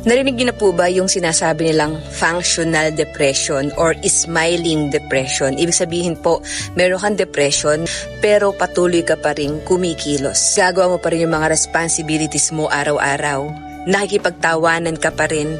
Narinig niyo na po ba yung sinasabi nilang functional depression or smiling depression? Ibig sabihin po, meron kang depression pero patuloy ka pa rin kumikilos. Gagawa mo pa rin yung mga responsibilities mo araw-araw. Nakikipagtawanan ka pa rin.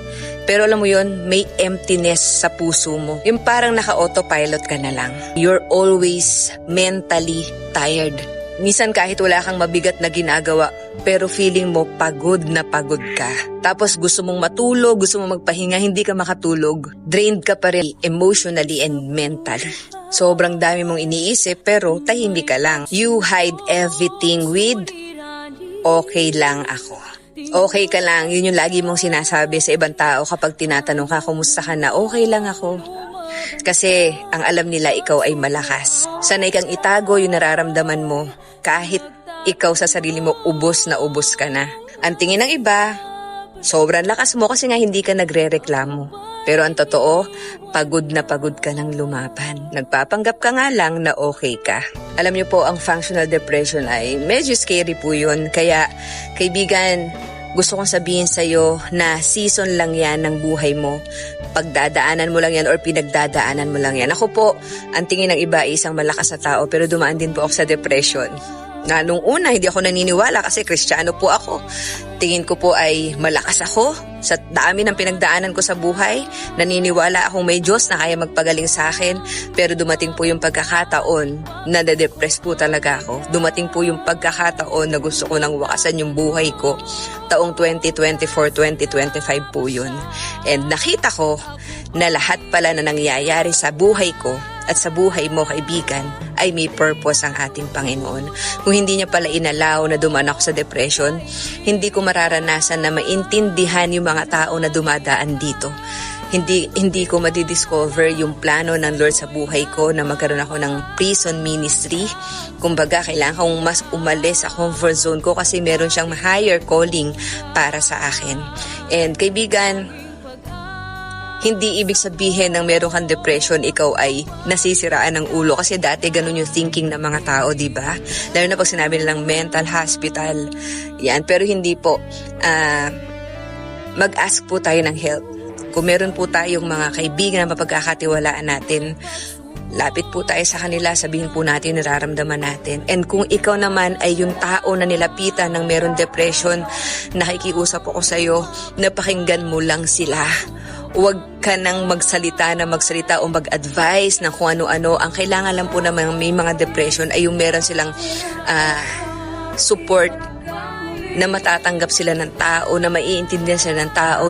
Pero alam mo yon, may emptiness sa puso mo. Yung parang naka-autopilot ka na lang. You're always mentally tired. Minsan kahit wala kang mabigat na ginagawa, pero feeling mo pagod na pagod ka. Tapos gusto mong matulog, gusto mong magpahinga, hindi ka makatulog. Drained ka pa rin emotionally and mentally. Sobrang dami mong iniisip pero tahimik ka lang. You hide everything with okay lang ako. Okay ka lang, yun yung lagi mong sinasabi sa ibang tao kapag tinatanong ka, kumusta ka na? Okay lang ako. Kasi ang alam nila ikaw ay malakas. Sanay kang itago yung nararamdaman mo kahit ikaw sa sarili mo ubos na ubos ka na. Ang tingin ng iba, sobrang lakas mo kasi nga hindi ka nagre-reklamo. Pero ang totoo, pagod na pagod ka ng lumaban. Nagpapanggap ka nga lang na okay ka. Alam niyo po, ang functional depression ay medyo scary po yun. Kaya, kaibigan, gusto kong sabihin sa'yo na season lang yan ng buhay mo. Pagdadaanan mo lang yan or pinagdadaanan mo lang yan. Ako po, ang tingin ng iba ay isang malakas na tao pero dumaan din po ako sa depression. Na nung una, hindi ako naniniwala kasi Kristiyano po ako. Tingin ko po ay malakas ako sa dami ng pinagdaanan ko sa buhay. Naniniwala akong may Diyos na kaya magpagaling sa akin. Pero dumating po yung pagkakataon na na-depress po talaga ako. Dumating po yung pagkakataon na gusto ko nang wakasan yung buhay ko. Taong 2024-2025 po yun. And nakita ko na lahat pala na nangyayari sa buhay ko at sa buhay mo, kaibigan, ay may purpose ang ating Panginoon. Kung hindi niya pala inalaw na dumaan ako sa depression, hindi ko mararanasan na maintindihan yung mga tao na dumadaan dito. Hindi ko madidiscover yung plano ng Lord sa buhay ko na magkaroon ako ng prison ministry. Kumbaga, kailangan kong mas umalis sa comfort zone ko kasi meron siyang higher calling para sa akin. And kaibigan, hindi ibig sabihin ng meron kang depression, ikaw ay nasisiraan ng ulo. Kasi dati ganun yung thinking ng mga tao, di ba? Lalo na pag sinabi nilang mental hospital. Yan, pero hindi po. Mag-ask po tayo ng help. Kung meron po tayong mga kaibigan na mapagkakatiwalaan natin, lapit po tayo sa kanila, sabihin po natin nararamdaman natin. And kung ikaw naman ay yung tao na nilapitan ng meron depression, nakikiusap ako sa iyo, napakinggan mo lang sila. Huwag ka nang magsalita o mag-advise ng kung ano-ano. Ang kailangan lang po naman may mga depression ay yung meron silang support na matatanggap sila ng tao, na maiintindihan sila ng tao.